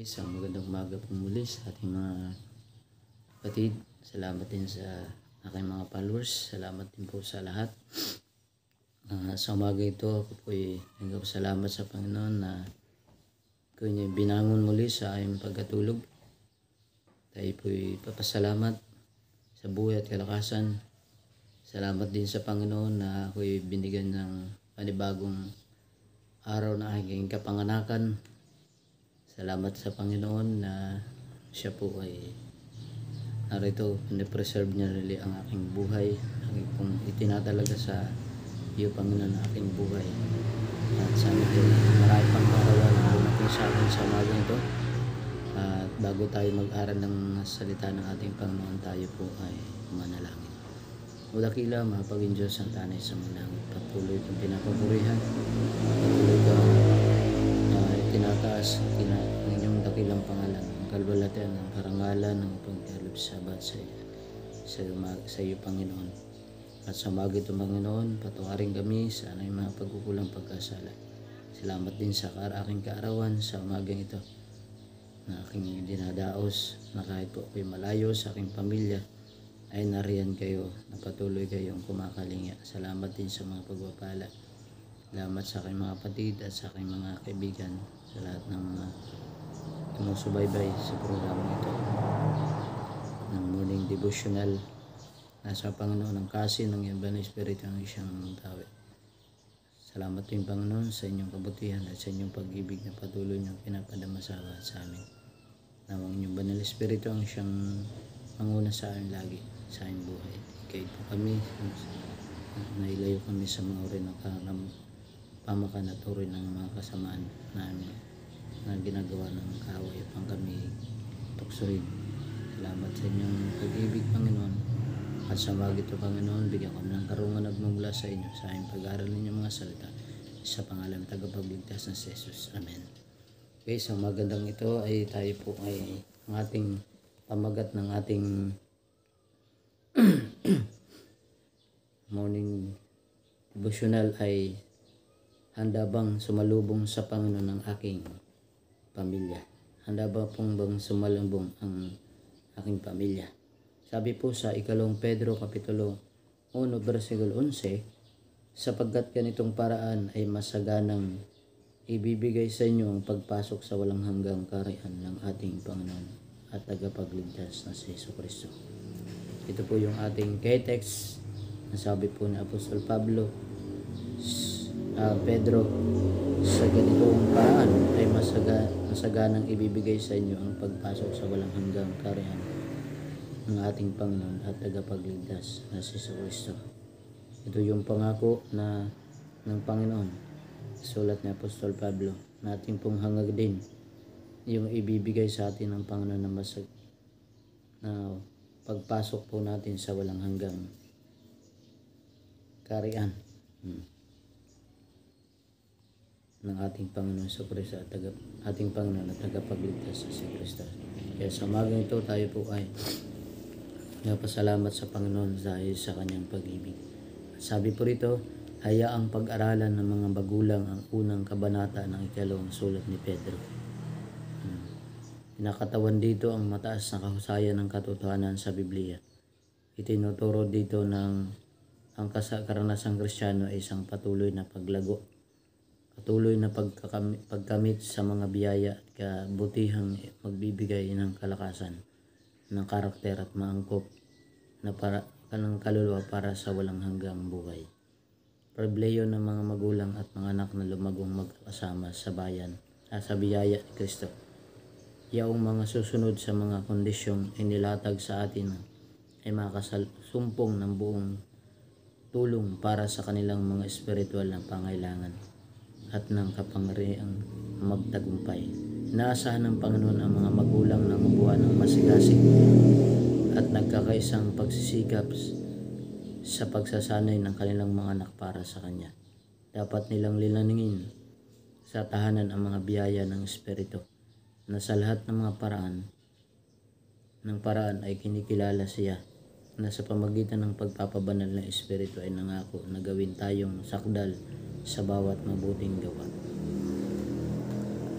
Isang magandang umaga po muli sa ating mga kapatid. Salamat din sa aking mga followers. Salamat din po sa lahat. Sa umaga ito, ako po ay nagpapasalamat sa Panginoon na ko niya binangon muli sa aking pagkatulog. Tayo po ay papasalamat sa buhay at kalakasan. Salamat din sa Panginoon na ako ay binigyan ng panibagong araw na aking kapanganakan. Salamat sa Panginoon na siya po ay narito, pinipreserve niya rin ang aking buhay. Aking pong itinatalaga sa iyo, Panginoon, ang aking buhay. At sana po marami pang karawan ang dumating sa akin sa umaga ito. At bago tayo mag-aral ng salita ng ating Panginoon, tayo po ay manalangin. O dakila, mahapaging Diyos ang tanay sa mga langit. Patuloy kong pinapaburihan. Patuloy kang tinataas ang inyong dakilang pangalan, ang kalwalhatian, ang karangalan, ang pagkalubsabat sa iyo, Panginoon. At sa umaga ito, Panginoon, patawarin kami sa anong mga pagkukulang pagkasala. Salamat din sa aking kaarawan sa umagang ito na aking dinadaos, na kahit po ako'y malayo sa aking pamilya, ay nariyan kayo, na patuloy kayong kumakalinga. Salamat din sa mga pagpapala. Salamat sa aking mga kapatid at sa aking mga kaibigan, sa lahat ng mga sumusubaybay sa programa ito ng morning devotional. Nasa Panginoon ang kasi ng iyong Banal Espiritu ang siyang tawi. Salamat din, Panginoon, sa inyong kabutihan at sa inyong pag-ibig na patuloy niyong pinapadama sa amin. Nawang inyong Banal Espiritu ang siyang manguna sa amin lagi, sa aming buhay. Kahit po kami, nailayo kami sa mga uri ng pamakan at uri ng mga kasamaan namin na ginagawa ng kaaway upang kami tuksohin. Salamat sa inyong pag-ibig, Panginoon. At sa umaga ito, Panginoon, bigyan kami ng karungan nagmumula sa inyo sa aming pag-aaral ninyong mga salita, sa pangalan ng tagapagligtas ng Jesus. Amen. Okay, sa magandang ito ay tayo po ay ang ating pamagat ng ating morning devotional ay handa bang sumalubong sa Panginoon ng aking pamilya? Handa ba pong bang sumalubong ang aking pamilya? Sabi po sa 2 Pedro Kapitulo 1, versikulo 11, sapagkat ganitong paraan ay masaganang ibibigay sa inyo ang pagpasok sa walang hanggang kaharian ng ating Panginoon at tagapagligtas na si Jesucristo. Ito po yung ating key-text na sabi po ni Apostol Pedro, sa ganitong paraan ay masaganang ibibigay sa inyo ang pagpasok sa walang hanggang kaharian ng ating Panginoon at tagapagligtas na si Jesucristo. Ito yung pangako ng Panginoon. Sulat ni Apostol Pablo, natin pong hangad din yung ibibigay sa atin ng Panginoon na pagpasok po natin sa walang hanggang kaharian ng ating Panginoon sa Kristo at ating Panginoon at tagapagligtas sa si Kristo. Kaya sa umagang ito tayo po ay napasalamat sa Panginoon dahil sa kanyang pag-ibig. Sabi po rito, hayaang pag-aralan ng mga magulang ang unang kabanata ng 2 sulat ni Pedro. Pinakatawan dito ang mataas na kahusayan ng katotohanan sa Biblia. Itinuturo dito ng ang karanasang Kristiyano ay isang patuloy na paglago, patuloy na pagkamit sa mga biyaya at kabutihang magbibigay ng kalakasan, ng karakter at maangkop na ng kaluluwa para sa walang hanggang buhay. Pribileyo ng mga magulang at mga anak na lumagong magkasama sa sa biyaya ni Kristo. Yaong mga susunod sa mga kondisyong inilatag sa atin ay makasumpong ng buong tulong para sa kanilang mga espiritual na pangailangan at ng kapangyarihang magtagumpay. Inaasahan ng Panginoon ang mga magulang na mabuhay ng masigasig at nagkakaisang pagsisikap sa pagsasanay ng kanilang mga anak para sa Kanya. Dapat nilang lilaningin sa tahanan ang mga biyaya ng Espiritu na sa lahat ng mga paraan ay kinikilala siya, na sa pamagitan ng pagpapabanal ng Espiritu ay nangako na gawin tayong sakdal sa bawat mabuting gawa.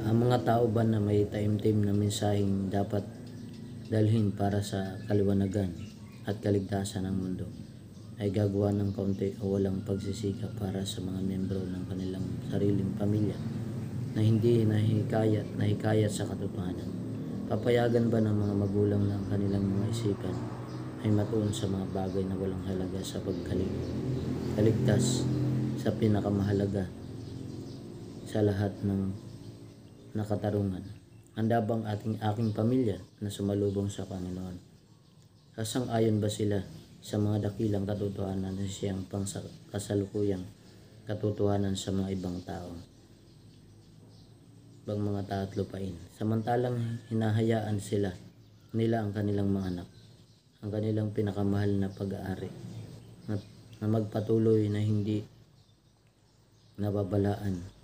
Ang mga tao ba na may taimtim na mensaheng dapat dalhin para sa kaliwanagan at kaligtasan ng mundo ay gagawa ng kaunti o walang pagsisikap para sa mga miyembro ng kanilang sariling pamilya na hindi nahikayat sa katotohanan? Papayagan ba ng mga magulang ng kanilang mga isipan ay matuon sa mga bagay na walang halaga sa pagkaligtas sa pinakamahalaga sa lahat ng nakatarungan? Handa bang aking pamilya na sumalubong sa Panginoon? Sasang-ayon ba sila sa mga dakilang katotohanan na siyang kasalukuyang katotohanan sa mga ibang tao, mga tao at lupain? Samantalang hinahayaan nila ang kanilang mga anak, ang kanilang pinakamahal na pag-aari, na magpatuloy na hindi nababalaan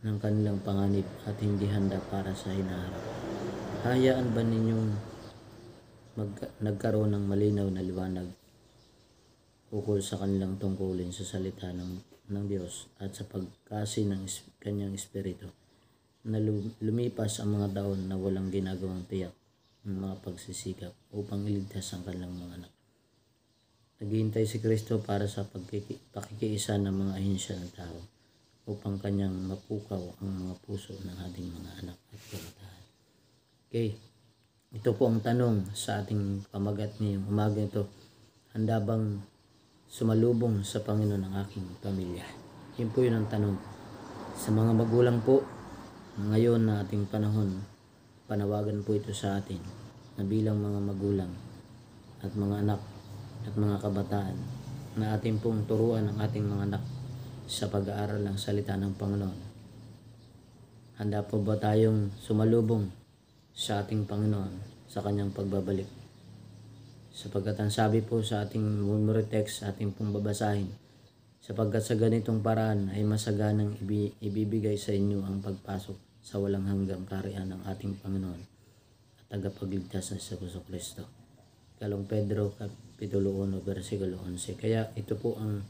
ng kanilang panganib at hindi handa para sa hinaharap. Hayaan ba ninyong nagkaroon ng malinaw na liwanag ukol sa kanilang tungkulin sa salita ng Diyos at sa pagkasi ng kanyang Espiritu, na lumipas ang mga taon na walang ginagawang tiyak ng mga pagsisikap upang iligtas ang kanilang mga anak? Naghihintay si Kristo para sa pakikiisa ng mga ahensya ng tao upang kanyang mapukaw ang mga puso ng ating mga anak at kabataan. Okay, ito po ang tanong sa ating pamagat ngayong umaga ito. Handa bang sumalubong sa Panginoon ang aking pamilya? Yun po yun ang tanong. Sa mga magulang po, ngayon na ating panahon, panawagan po ito sa atin na bilang mga magulang at mga anak at mga kabataan, na ating pong turuan ang ating mga anak sa pag-aaral ng salita ng Panginoon. Handa po ba tayong sumalubong sa ating Panginoon sa kanyang pagbabalik? Sapagkat ang sabi po sa ating memory text, ating pong babasahin, sapagkat sa ganitong paraan ay masaganang ibibigay sa inyo ang pagpasok sa walang hanggang kaharian ng ating Panginoon at tagapagligtas na si Jesucristo. Kalong Pedro Kapitulo 1 versikulo 11. Kaya ito po ang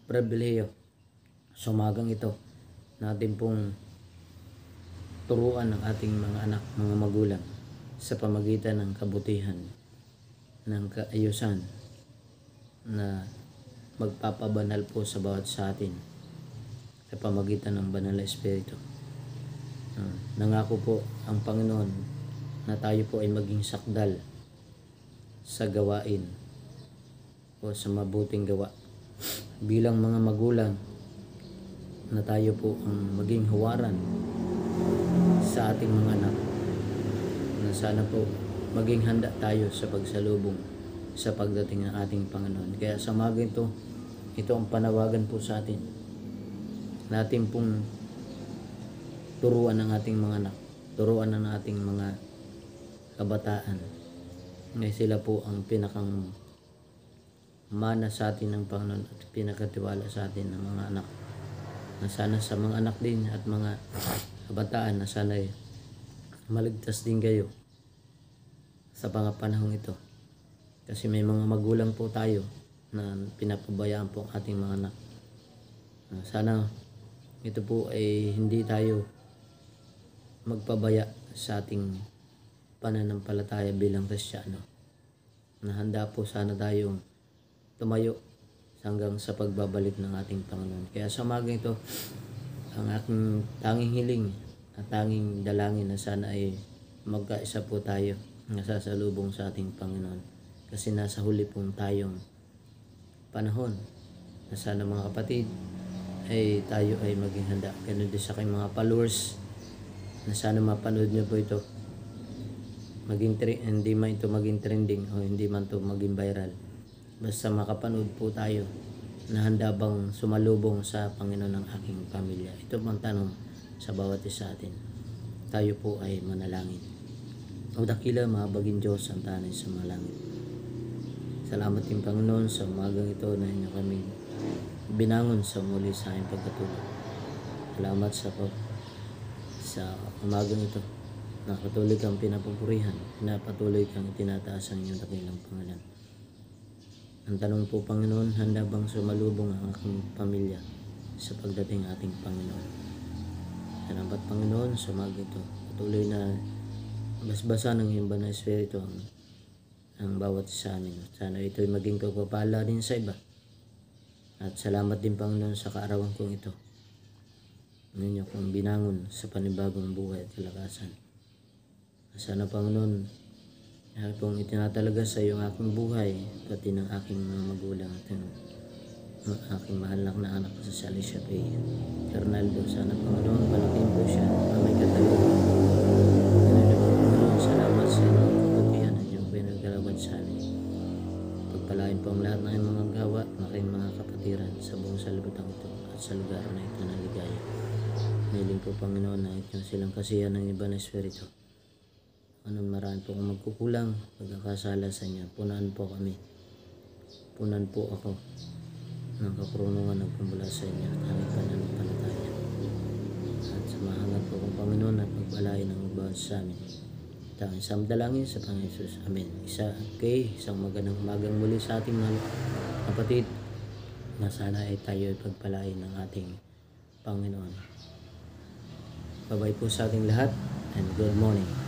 pribilehiyo sa umagang ito, natin pong turuan ng ating mga anak, mga magulang sa pamagitan ng kabutihan, ng kaayusan na magpapabanal po sa bawat sa atin sa pamagitan ng banal na Espiritu. Nangako po ang Panginoon na tayo po ay maging sakdal sa gawain o sa mabuting gawa. Bilang mga magulang, na tayo po ang maging huwaran sa ating mga anak, na sana po maging handa tayo sa pagsalubong sa pagdating ng ating Panginoon. Kaya sa umaga ito ang panawagan po sa atin, natin pong turuan ng ating mga anak, turuan ng ating mga kabataan, na sila po ang pinakang mana sa atin ng Panginoon at pinakatiwala sa atin ng mga anak, na sana sa mga anak din at mga kabataan na sana ay maligtas din kayo sa mga panahong ito. Kasi may mga magulang po tayo na pinapabayaan po ang ating mga anak. Sana ito po ay hindi tayo magpabaya sa ating pananampalataya bilang Kristiyano, na handa po sana tayong tumayo hanggang sa pagbabalik ng ating Panginoon. Kaya sa umaga ito, ang aking tanging hiling at tanging dalangin na sana ay magkaisa po tayo na sasalubong sa ating Panginoon. Kasi nasa huli pong tayong panahon na sana mga kapatid ay tayo ay maging handa. Ganun din sa aking mga followers na sana mapanood nyo po ito. Hindi man ito maging trending o hindi man ito maging viral. Basta makapanood po tayo na handa bang sumalubong sa Panginoon ng aking pamilya. Ito pang tanong sa bawat isa atin. Tayo po ay manalangin. O dakila, mahabagin Diyos ang tanay sa mga langit. Salamat din Panginoon sa umagang ito na inyo kami binangon sa muli sa aming pagkatulog. Salamat sa umagang ito na patuloy kang pinapupurihan, na patuloy kang itinataas ang iyong dakilang pangalan. Ang tanong po, Panginoon, handa bang sumalubong ang aking pamilya sa pagdating ating Panginoon? Salamat Panginoon sa umaga ito. Patuloy na basbasa ng iyong banal na Espiritu ang bawat isa amin. Sana ito'y maging pagpapala din sa iba. At salamat din Panginoon sa kaarawan kong ito. Ninyo kong binangon sa panibagong buhay at kalakasan. Sana Panginoon, ay pong itinatalaga sa iyo ang aking buhay, pati ng aking mga magulang at ang aking mahal na anak sa Alicia Pay Fernaldo. Sana Panginoon, palakin po siya na may katalaga. Panginoon, salamat sa inyong kabutihan at inyong pinagkalawad sa amin. Pagpalain po ang lahat ng mga gawa at aking mga kapatiran sa buong salibutang ito at sa lugar na ito na ligaya. Niling po Panginoon na ito silang kasiyahan ng iba na Espiritu. Anong marami po kung magkukulang, pagkakasala sa inyo, punan po kami. Punan po ako ng kakrunungan ng pumula sa inyo at aming pananampalataya. At samahangat po kong Panginoon at pagpalain ng bawat sa amin. Tanging samdalangin sa Panginoon Jesus. Amen. Isang magandang umagang muli sa ating mga kapatid na sana ay tayo ay pagpalain ng ating Panginoon. Babay po sa ating lahat and good morning.